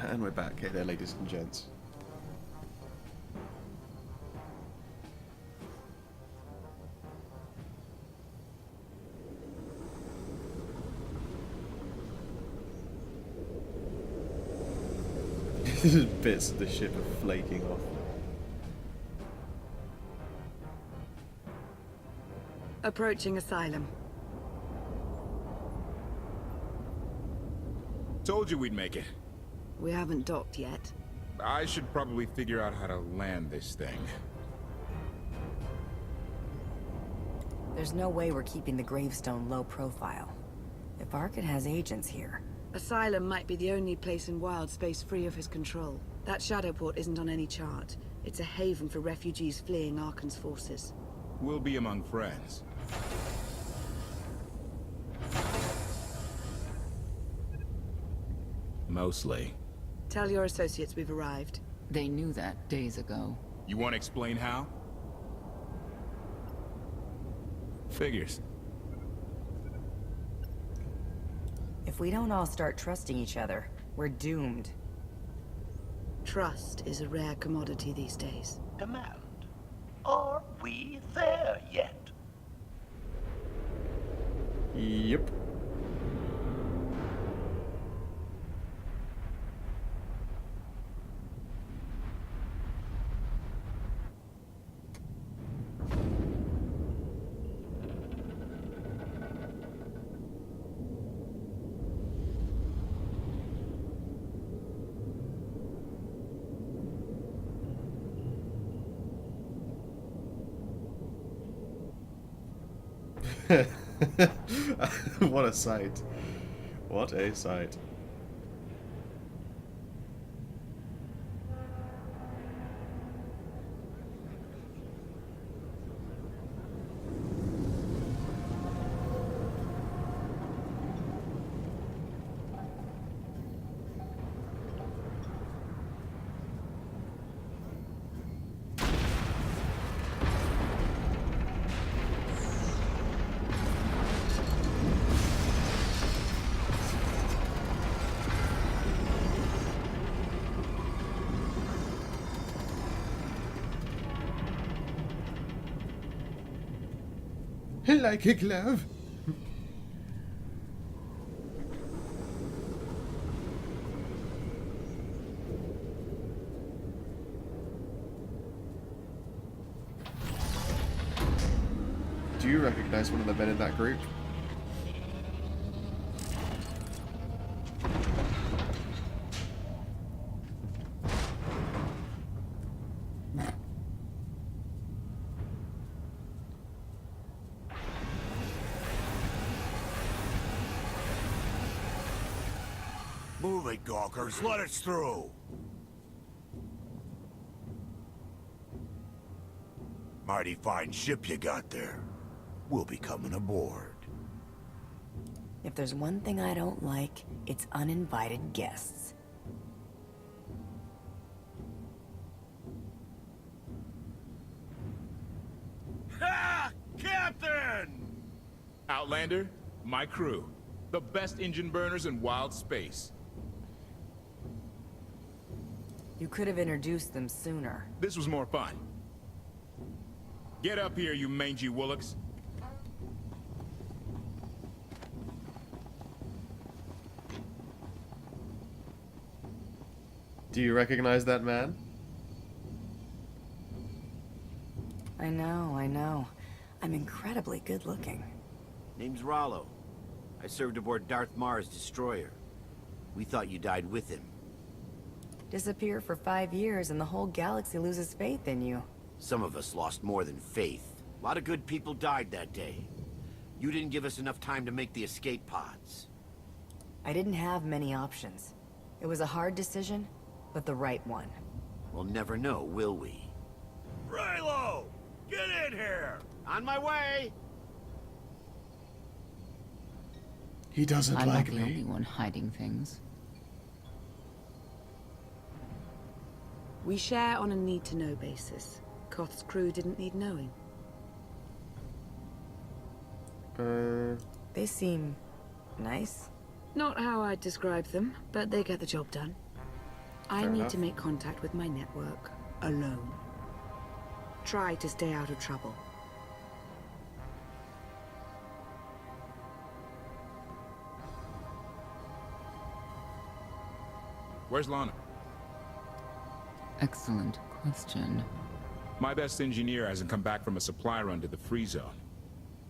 And we're back. Hey there, ladies and gents. Bits of the ship are flaking off. Approaching Asylum. Told you we'd make it. We haven't docked yet. I should probably figure out how to land this thing. There's no way we're keeping the gravestone low profile. If Arkin has agents here... Asylum might be the only place in wild space free of his control. That Shadowport isn't on any chart. It's a haven for refugees fleeing Arkin's forces. We'll be among friends. Mostly. Tell your associates we've arrived. They knew that days ago. You want to explain how? Figures. If we don't all start trusting each other, we're doomed. Trust is a rare commodity these days. Demand. Are we there yet? Yep. What a sight. What a sight. Like a glove. Do you recognize one of the men in that group? Move it, gawkers. Let us through. Mighty fine ship you got there. We'll be coming aboard. If there's one thing I don't like, it's uninvited guests. Ha! Captain! Outlander, my crew. The best engine burners in wild space. You could have introduced them sooner. This was more fun. Get up here, you mangy woolocks. Do you recognize that man? I know. I'm incredibly good looking. Name's Rollo. I served aboard Darth Marr's destroyer. We thought you died with him. Disappear for 5 years and the whole galaxy loses faith in you. Some of us lost more than faith. A lot of good people died that day. You didn't give us enough time to make the escape pods. I didn't have many options. It was a hard decision, but the right one. We'll never know, will we? Raylo! Get in here! On my way! He doesn't I'm like not the only me. one hiding things. We share on a need-to-know basis. Koth's crew didn't need knowing. They seem... nice. Not how I'd describe them, but they get the job done. I Fair need enough. to make contact with my network alone. Try to stay out of trouble. Where's Lana? Excellent question. My best engineer hasn't come back from a supply run to the free zone.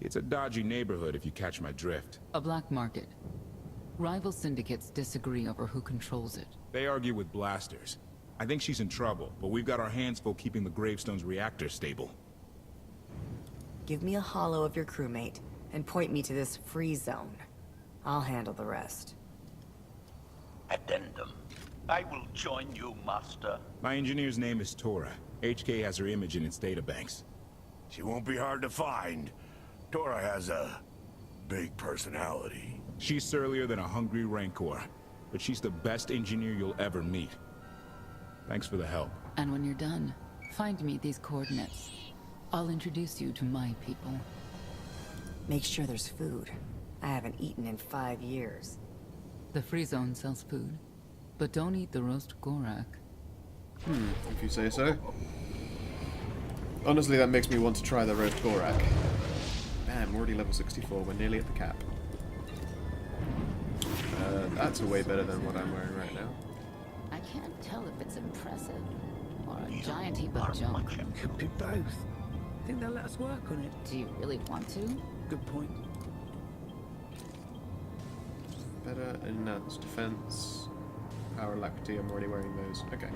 It's a dodgy neighborhood if you catch my drift. A black market. Rival syndicates disagree over who controls it. They argue with blasters. I think she's in trouble, but we've got our hands full keeping the Gravestone's reactor stable. Give me a holo of your crewmate, and point me to this free zone. I'll handle the rest. Addendum. I will join you, Master. My engineer's name is Tora. HK has her image in its databanks. She won't be hard to find. Tora has a big personality. She's surlier than a hungry rancor, but she's the best engineer you'll ever meet. Thanks for the help. And when you're done, find me these coordinates. I'll introduce you to my people. Make sure there's food. I haven't eaten in 5 years. The free zone sells food, but don't eat the roast Gorak. If you say so. Honestly, that makes me want to try the roast Gorak. Bam, we're already level 64. We're nearly at the cap. That's way better than what I'm wearing right now. I can't tell if it's impressive or a giant heap of junk. Could be both. Think they'll let us work on it? Do you really want to? Good point. Better enhanced defense. Power alacrity, I'm already wearing those. Okay.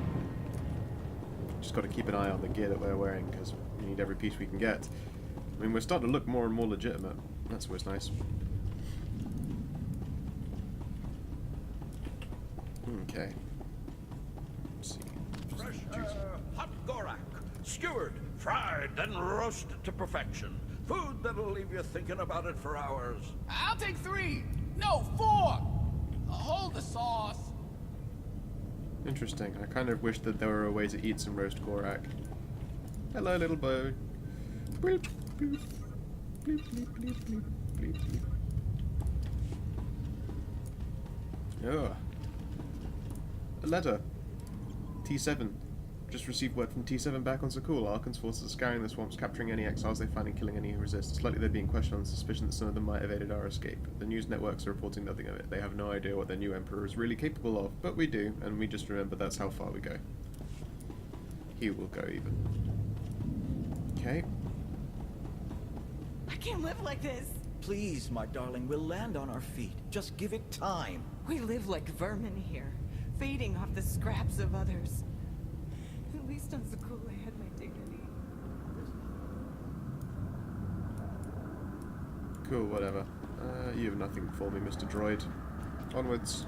Just got to keep an eye on the gear that we're wearing because we need every piece we can get. I mean, we're starting to look more and more legitimate. That's always nice. Okay. Let's see. Fresh, hot Gorak. Skewered, fried, and roasted to perfection. Food that'll leave you thinking about it for hours. I'll take 3. No, 4. Hold the sauce. Interesting. I kind of wish that there were a way to eat some roast Gorak. Hello, little bird. Bleep, bleep, bleep, bleep, bleep, bleep, bleep, bleep. Oh. A letter. T7. Just received word from T7 back on Sakul. Arkan's forces are scouring the swamps, capturing any exiles they find and killing any who resist. It's likely they're being questioned on the suspicion that some of them might have aided our escape. The news networks are reporting nothing of it. They have no idea what their new emperor is really capable of, but we do, and we just remember that's how far we go. He will go even. Okay. I can't live like this. Please, my darling, we'll land on our feet. Just give it time. We live like vermin here, feeding off the scraps of others. At least on Sakul I had my dignity. Cool, whatever. You have nothing for me, Mr. Droid. Onwards.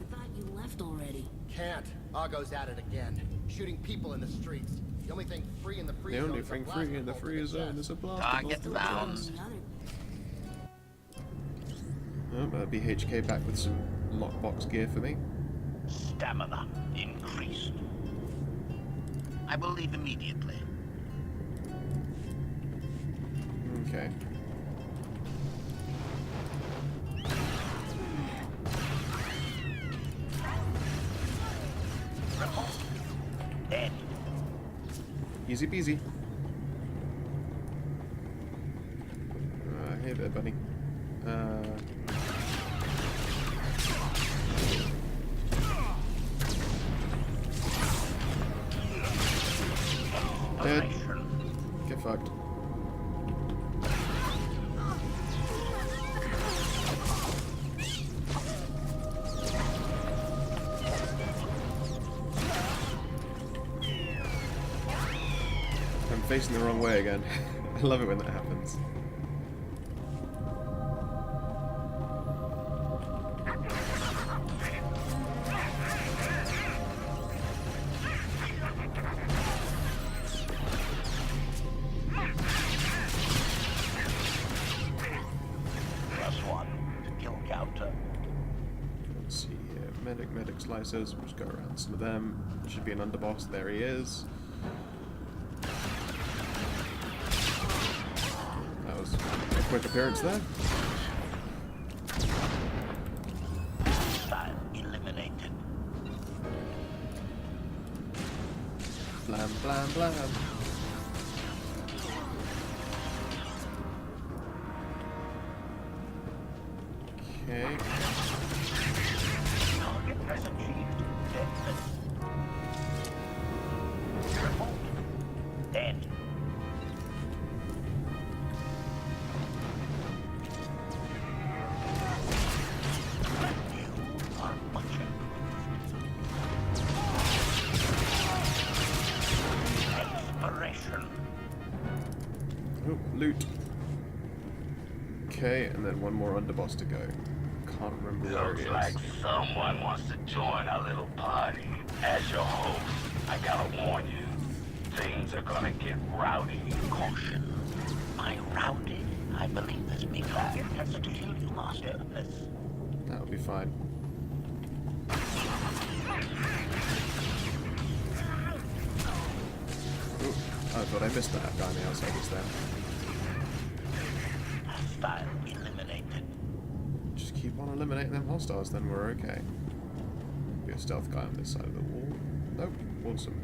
I thought you left already. Can't. Argo's at it again. Shooting people in the streets. The only thing free in the free zone. The only thing free in the free zone is a blast. Target found. Oh, BHK back with some lockbox gear for me. Stamina increased. I will leave immediately. Okay. Dead. Easy peasy. Hey there, buddy. Dead. Get fucked. I'm facing the wrong way again. I love it when that happens. Let's see here. Medic slicers. We'll just go around some of them. Should be an underboss. There he is. That was a quick appearance there. blam blam. Okay. Target has achieved deadness. Report. Dead. You are much Expiration. Oh, loot. Okay, and then one more underboss to go. Can't remember where it is. Looks like someone wants to join our little party. As your host, I gotta warn you, things are gonna get rowdy. Caution. By rowdy, I believe this means I has to kill you, Master. That'll be fine. Ooh, I thought I missed that guy on the outside just then. Hostile eliminated. Just keep on eliminating them hostiles, then we're okay. Be a stealth guy on this side of the wall. Nope, awesome.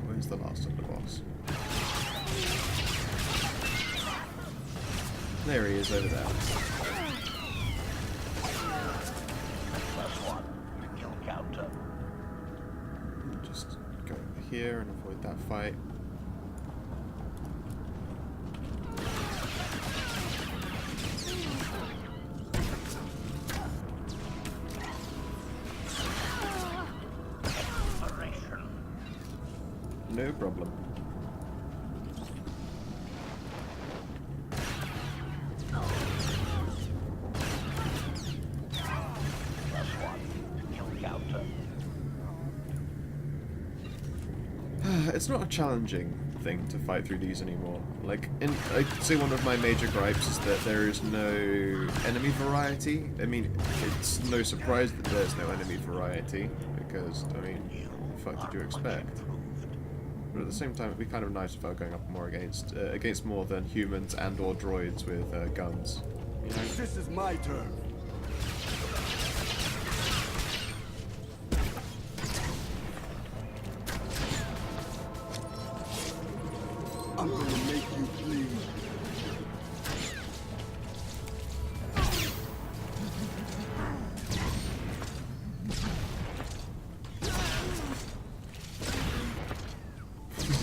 Where's the last underboss? There he is over there. Just go over here and avoid that fight. No problem. It's not a challenging thing to fight through these anymore. Like, I'd say one of my major gripes is that there is no enemy variety. I mean, it's no surprise that there's no enemy variety, because, I mean, what the fuck did you expect? But at the same time, it'd be kind of nice if I were going up more against more than humans and or droids with guns. You know? This is my turn. I'm gonna make you bleed.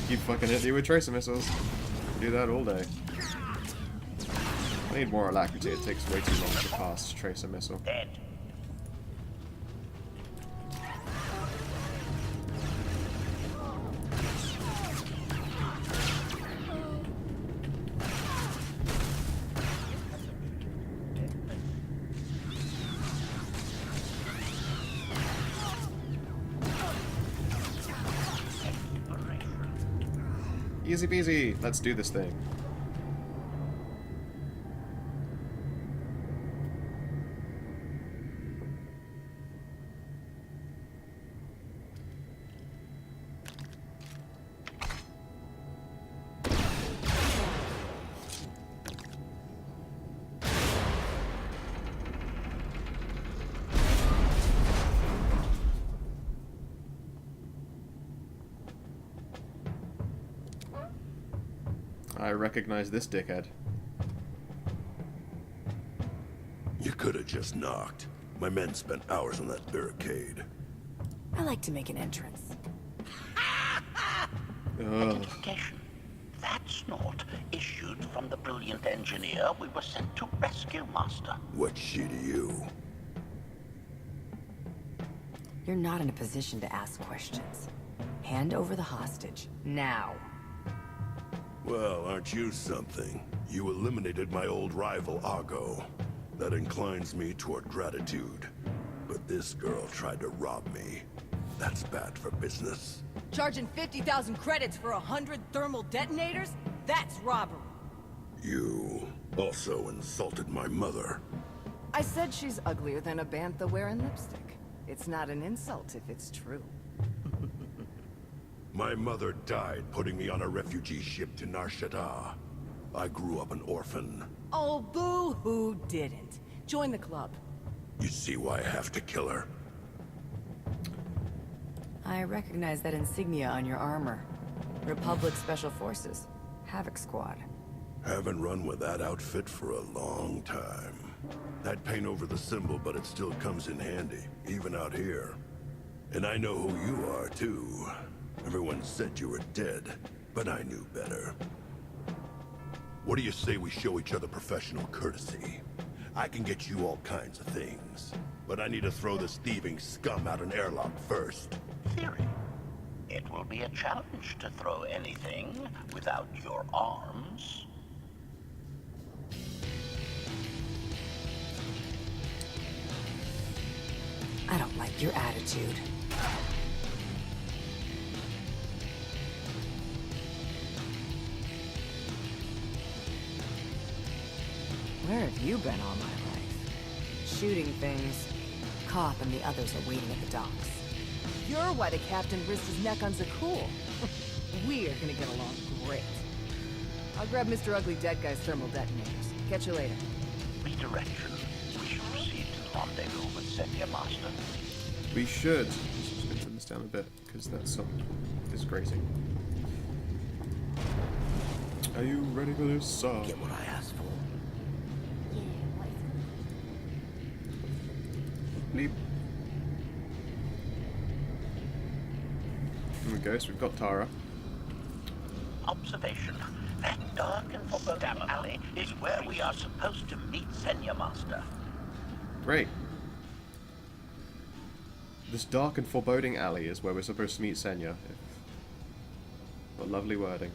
Keep fucking hitting you with tracer missiles. Do that all day. I need more alacrity. It takes way too long to cast tracer missile. Dead. Easy peasy. Let's do this thing. I recognize this dickhead. You could have just knocked. My men spent hours on that barricade. I like to make an entrance. Identification. That snort issued from the brilliant engineer we were sent to rescue, Master. What's she to you? You're not in a position to ask questions. Hand over the hostage, now. Well, aren't you something? You eliminated my old rival, Ago. That inclines me toward gratitude. But this girl tried to rob me. That's bad for business. Charging 50,000 credits for 100 thermal detonators? That's robbery. You also insulted my mother. I said she's uglier than a bantha wearing lipstick. It's not an insult if it's true. My mother died putting me on a refugee ship to Nar Shaddaa. I grew up an orphan. Oh, boo-hoo didn't. Join the club. You see why I have to kill her? I recognize that insignia on your armor. Republic Special Forces. Havoc Squad. Haven't run with that outfit for a long time. I'd paint over the symbol, but it still comes in handy, even out here. And I know who you are, too. Everyone said you were dead, but I knew better. What do you say we show each other professional courtesy? I can get you all kinds of things, but I need to throw this thieving scum out an airlock first. Theory. It will be a challenge to throw anything without your arms. I don't like your attitude. Where have you been all my life? Shooting things. Cop and the others are waiting at the docks. You're why the captain risked his neck on Zakul. We're gonna get along great. I'll grab Mr. Ugly Dead Guy's thermal detonators. Catch you later. Redirection. We should proceed to the rendezvous with Senya Master. We should. Let's just turn this down a bit, because that's so disgracing. Are you ready for this song? Get what I asked for. Bleep. There we go, so we've got Tara. Observation. That dark and foreboding alley is where we are supposed to meet Senya Master. Great. This dark and foreboding alley is where we're supposed to meet Senya. What lovely wording.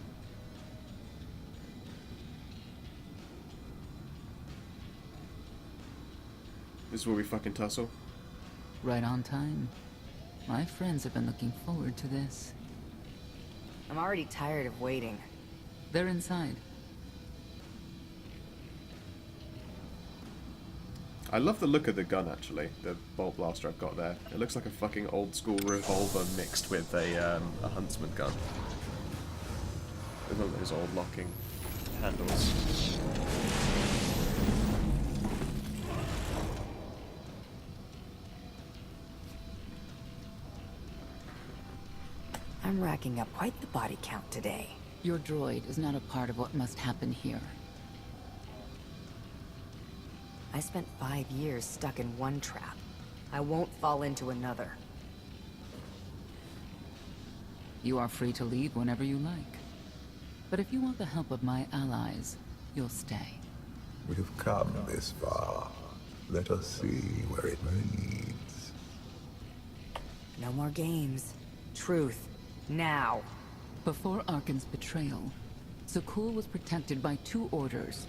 This is where we fucking tussle. Right on time. My friends have been looking forward to this. I'm already tired of waiting. They're inside. I love the look of the gun, actually. The bolt blaster I've got there. It looks like a fucking old school revolver mixed with a huntsman gun. With one of those old locking handles. I'm racking up quite the body count today. Your droid is not a part of what must happen here. I spent 5 years stuck in one trap. I won't fall into another. You are free to leave whenever you like. But if you want the help of my allies, you'll stay. We've come this far. Let us see where it leads. No more games. Truth. Now. Before Arkin's betrayal, Zakul was protected by 2 orders.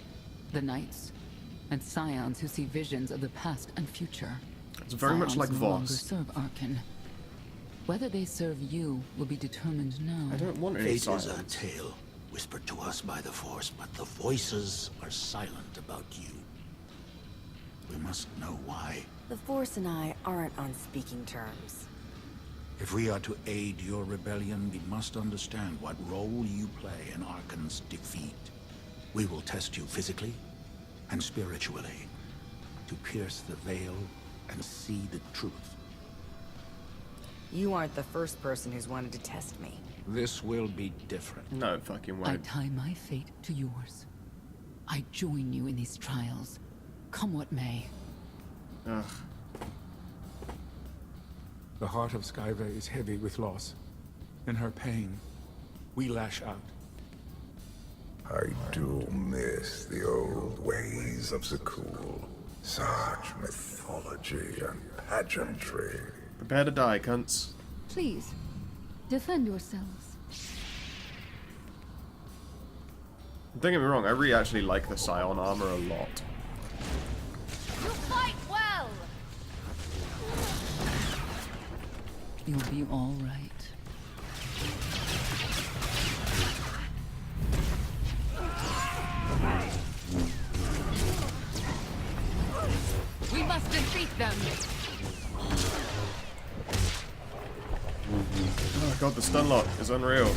The Knights, and Scions who see visions of the past and future. It's very much like Scions no longer Voss. serve Arkin. Whether they serve you will be determined now. I don't want any Fate is Scions. a tale whispered to us by the Force, but the voices are silent about you. We must know why. The Force and I aren't on speaking terms. If we are to aid your rebellion, we must understand what role you play in Arkin's defeat. We will test you physically and spiritually to pierce the veil and see the truth. You aren't the first person who's wanted to test me. This will be different. No fucking way. I tie my fate to yours. I join you in these trials, come what may. Ugh. The heart of Skyve is heavy with loss. In her pain, we lash out. I do miss the old ways of Zakul. Such mythology and pageantry. Prepare to die, cunts. Please, defend yourselves. Don't get me wrong, I really actually like the Scion armor a lot. You fight well! You'll be all right. We must defeat them! Oh god, the stun lock is unreal.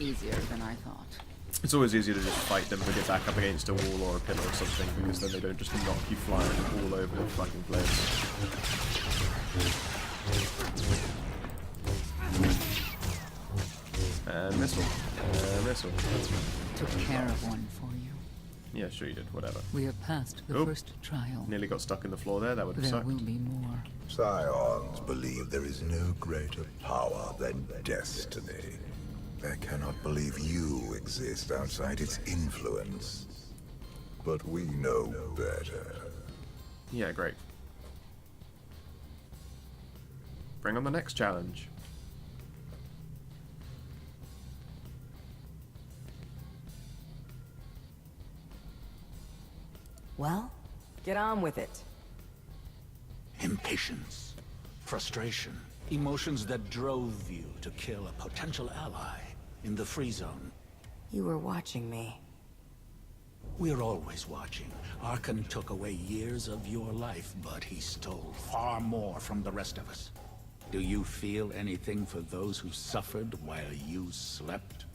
Easier than I thought. It's always easier to just fight them with your back up against a wall or a pillar or something, because then they don't just knock you flying all over the fucking place. And missile. Missile. That's right. Took care of one for you. Yeah, sure you did. Whatever. We have passed the first trial. Nearly got stuck in the floor there. That would have There sucked. will be more. Scions believe there is no greater power than destiny. They cannot believe you exist outside its influence. But we know better. Yeah, great. Bring on the next challenge. Well, get on with it. Impatience, frustration, emotions that drove you to kill a potential ally in the free zone. You were watching me. We're always watching. Akin took away years of your life, but he stole far more from the rest of us. Do you feel anything for those who suffered while you slept?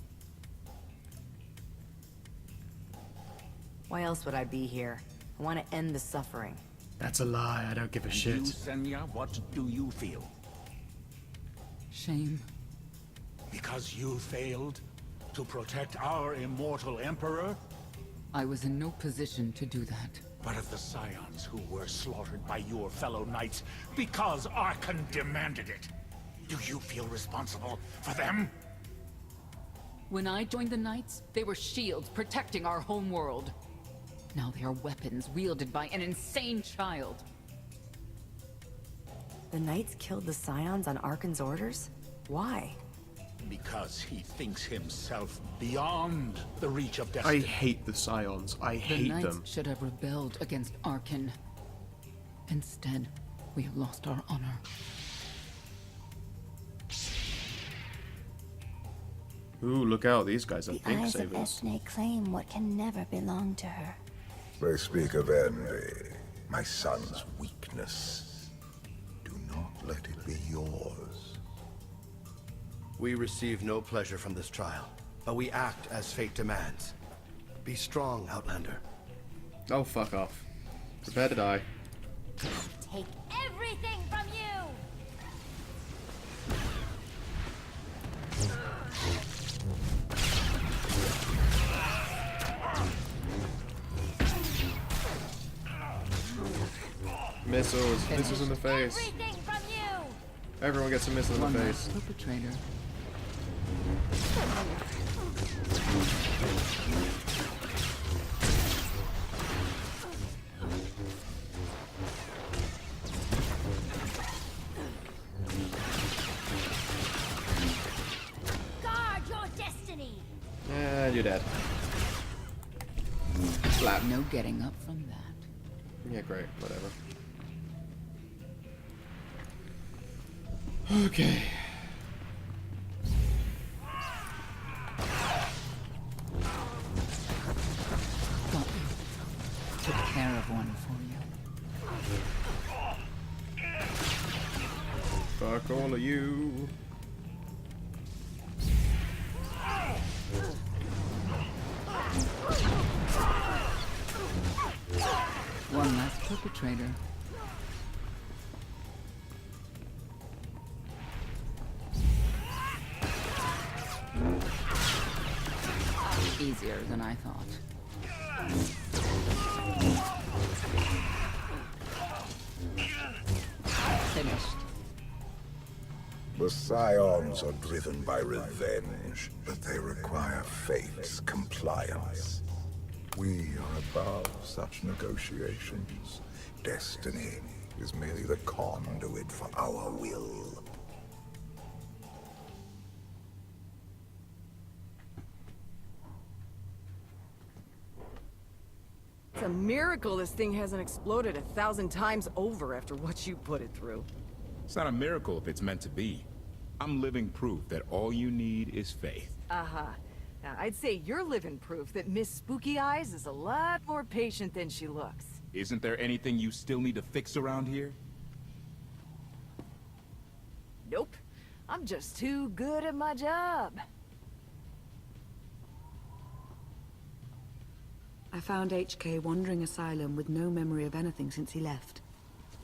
Why else would I be here? I want to end the suffering. That's a lie. I don't give a And shit. You, Senya, what do you feel? Shame. Because you failed to protect our immortal Emperor? I was in no position to do that. But of the Scions who were slaughtered by your fellow knights because Akin demanded it, do you feel responsible for them? When I joined the Knights, they were shields protecting our homeworld. Now they are weapons wielded by an insane child. The Knights killed the Scions on Akin's orders? Why? Because he thinks himself beyond the reach of destiny. I hate the Scions. I hate The Knights them. should have rebelled against Akin. Instead, we have lost our honor. Ooh, look out. These guys are The pink eyes of savers. Esne claim what can never belong to her. They speak of envy, my son's weakness. Do not let it be yours. We receive no pleasure from this trial, but we act as fate demands. Be strong, Outlander. Oh, fuck off. Prepare to die. Take everything from you! Missiles. Missiles in the face. Everything from you! Everyone gets a missile in One the last face. perpetrator. Guard your destiny! And you're dead. Slap. No getting up from that. Yeah, great. Whatever. Okay. Got you. Took care of one for you. Fuck all of you. One last perpetrator. Easier than I thought. Finished. The Scions are driven by revenge, but they require fate's compliance. We are above such negotiations. Destiny is merely the conduit for our will. It's a miracle this thing hasn't exploded 1,000 times over after what you put it through. It's not a miracle if it's meant to be. I'm living proof that all you need is faith. Aha. Now, I'd say you're living proof that Miss Spooky Eyes is a lot more patient than she looks. Isn't there anything you still need to fix around here? Nope. I'm just too good at my job. I found HK wandering Asylum with no memory of anything since he left.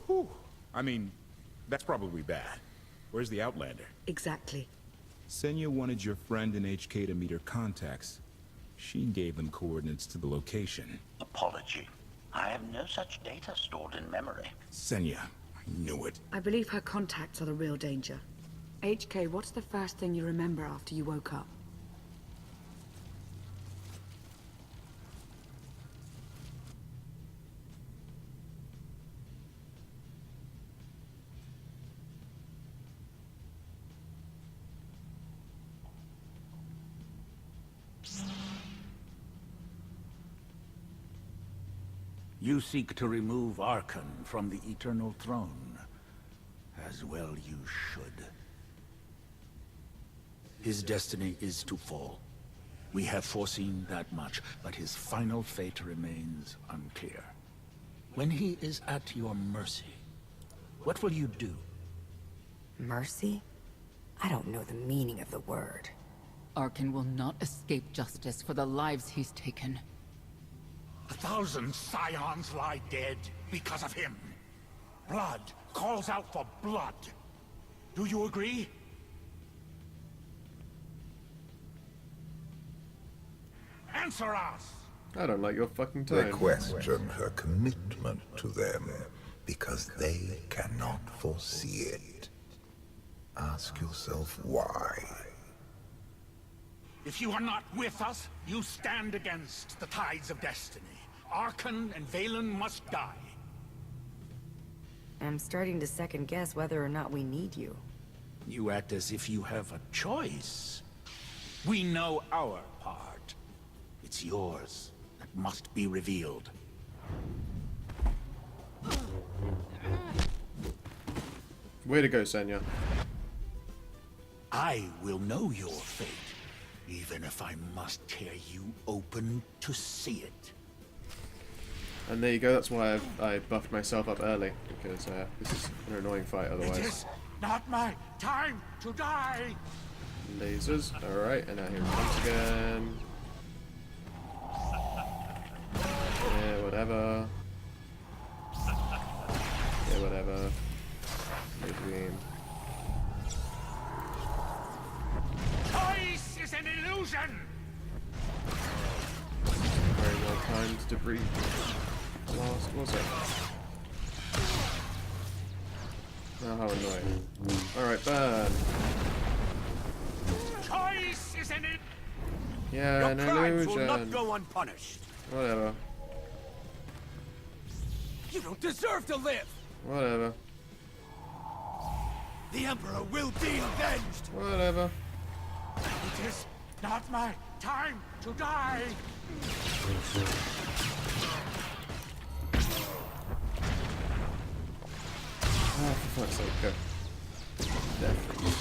Whew. I mean, that's probably bad. Where's the Outlander? Exactly. Senya wanted your friend in HK to meet her contacts. She gave them coordinates to the location. Apology. I have no such data stored in memory. Senya, I knew it. I believe her contacts are the real danger. HK, what's the first thing you remember after you woke up? You seek to remove Arkan from the Eternal Throne. As well you should. His destiny is to fall. We have foreseen that much, but his final fate remains unclear. When he is at your mercy, what will you do? Mercy? I don't know the meaning of the word. Arkin will not escape justice for the lives he's taken. 1,000 scions lie dead because of him. Blood calls out for blood. Do you agree? Answer us! I don't like your fucking tone. They question her commitment to them because they cannot foresee it. Ask yourself why. If you are not with us, you stand against the tides of destiny. Arkan and Valen must die. I'm starting to second guess whether or not we need you. You act as if you have a choice. We know our part. It's yours that must be revealed. Way to go, Senya. I will know your fate, even if I must tear you open to see it. And there you go, that's why I buffed myself up early, because this is an annoying fight otherwise. It is not my time to die! Lasers, alright, and now here it comes again. Yeah, whatever. Yeah, whatever. Laser beam. Choice is an illusion! Very well timed debris. Blast, was it? Oh, how annoying. Alright, burn. Choice is an illusion! Yeah, an crimes illusion. will not go unpunished. Whatever. You don't deserve to live! Whatever. The Emperor will be avenged! Whatever. It is not my time to die! Oh, for fuck's sake, go. Definitely.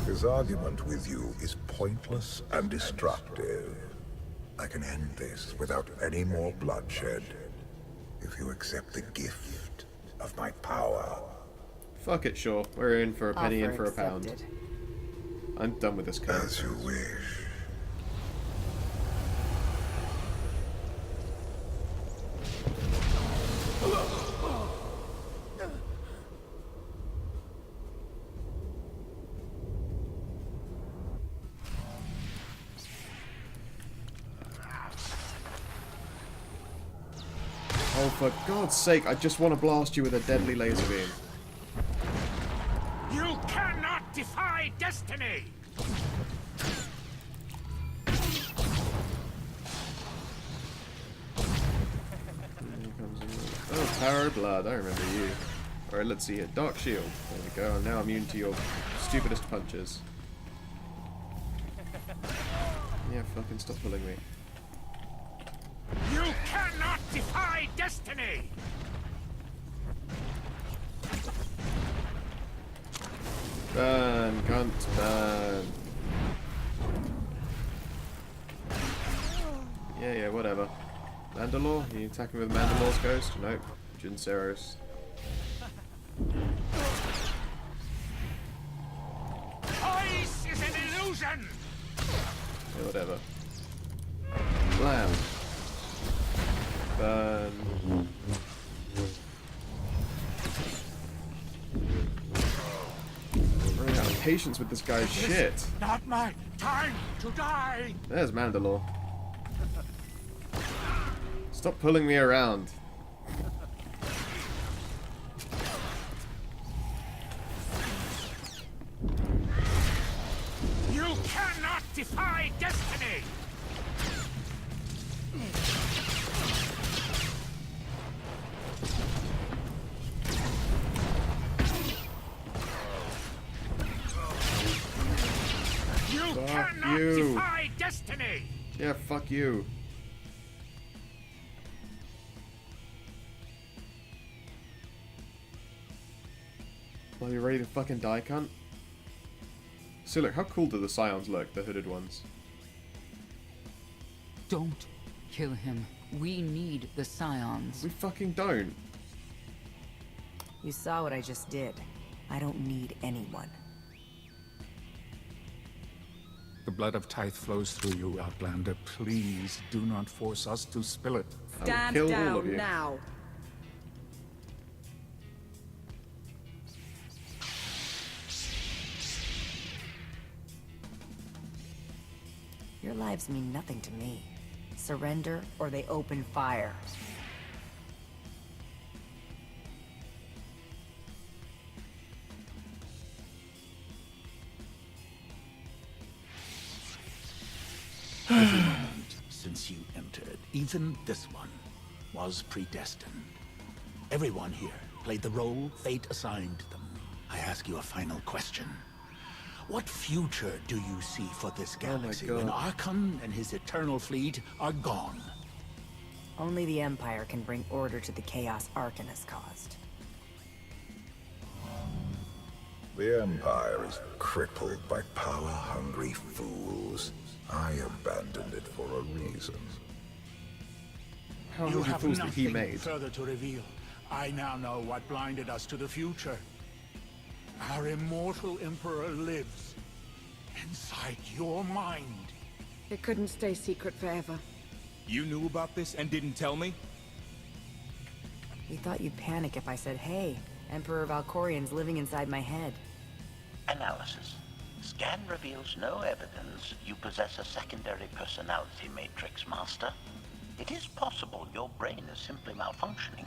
His argument with you is pointless and destructive. I can end this without any more bloodshed if you accept the gift of my power. Fuck it, sure. We're in for a penny, in for a pound. Accepted. I'm done with this character. As you wish. Oh, for God's sake, I just want to blast you with a deadly laser beam. You cannot defy destiny! Power of Blood, I remember you. Alright, let's see it. Dark Shield. There we go. I'm now immune to your stupidest punches. Yeah, fucking stop pulling me. You cannot defy destiny! Burn, cunt, burn. Yeah, whatever. Mandalore? You attacking with Mandalore's ghost? Nope. Jinceros. Choice is an illusion! Yeah, whatever. Blam. Burn. Running out of patience with this guy's shit. Not my time to die! There's Mandalore. Stop pulling me around. You cannot defy destiny! You cannot defy destiny! Yeah, fuck you. Well, you ready to fucking die, cunt? So look, how cool do the Scions look, the hooded ones? Don't kill him. We need the Scions. We fucking don't. You saw what I just did. I don't need anyone. The blood of Tithe flows through you, Outlander. Please do not force us to spill it. Stand down now. Your lives mean nothing to me. Surrender, or they open fire. Every moment since you entered, even this one, was predestined. Everyone here played the role fate assigned them. I ask you a final question. What future do you see for this galaxy when Archon and his eternal fleet are gone? Only the Empire can bring order to the chaos Archon has caused. The Empire is crippled by power-hungry fools. I abandoned it for a reason. How You many have fools that he nothing made? further to reveal. I now know what blinded us to the future. Our immortal Emperor lives inside your mind. It couldn't stay secret forever. You knew about this and didn't tell me? We thought you'd panic if I said, hey, Emperor Valkorian's living inside my head. Analysis. Scan reveals no evidence you possess a secondary personality matrix, Master. It is possible your brain is simply malfunctioning.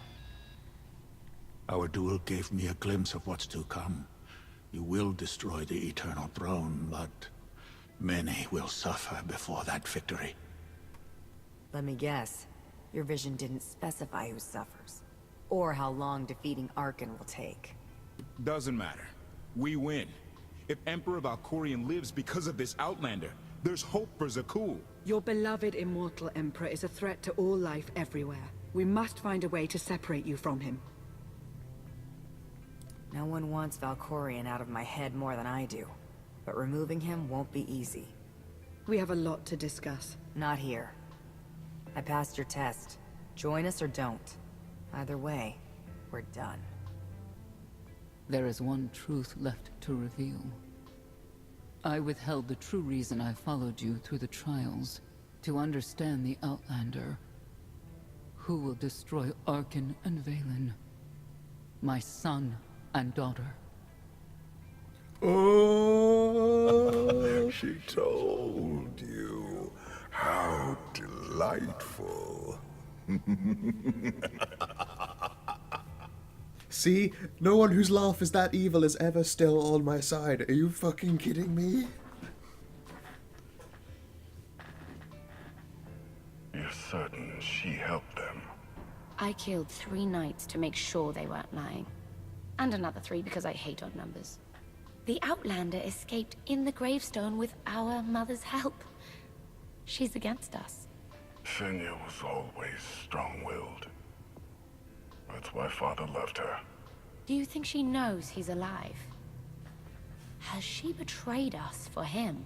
Our duel gave me a glimpse of what's to come. You will destroy the Eternal Throne, but many will suffer before that victory. Let me guess. Your vision didn't specify who suffers, or how long defeating Archon will take. Doesn't matter. We win. If Emperor Valkorian lives because of this Outlander, there's hope for Zakul. Your beloved immortal Emperor is a threat to all life everywhere. We must find a way to separate you from him. No one wants Valkorian out of my head more than I do, but removing him won't be easy. We have a lot to discuss. Not here. I passed your test. Join us or don't. Either way, we're done. There is one truth left to reveal. I withheld the true reason I followed you through the trials, to understand the Outlander. Who will destroy Archon and Valen? My son and daughter. Oh, she told you. How delightful. See? No one whose laugh is that evil is ever still on my side. Are you fucking kidding me? You're certain she helped them? I killed 3 knights to make sure they weren't lying. And another 3 because I hate odd numbers. The Outlander escaped in the gravestone with our mother's help. She's against us. Senya was always strong-willed. That's why Father loved her. Do you think she knows he's alive? Has she betrayed us for him?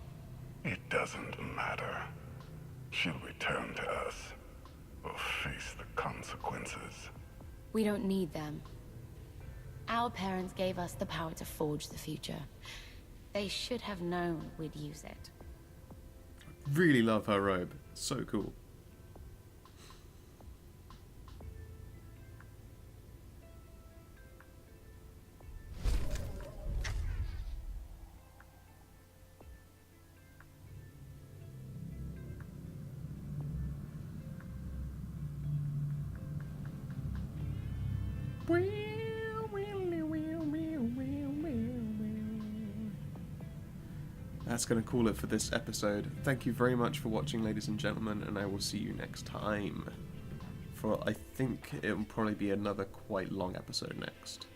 It doesn't matter. She'll return to us. Or face the consequences. We don't need them. Our parents gave us the power to forge the future. They should have known we'd use it. Really love her robe. So cool. That's going to call it for this episode. Thank you very much for watching, ladies and gentlemen, and I will see you next time. For I think it will probably be another quite long episode next.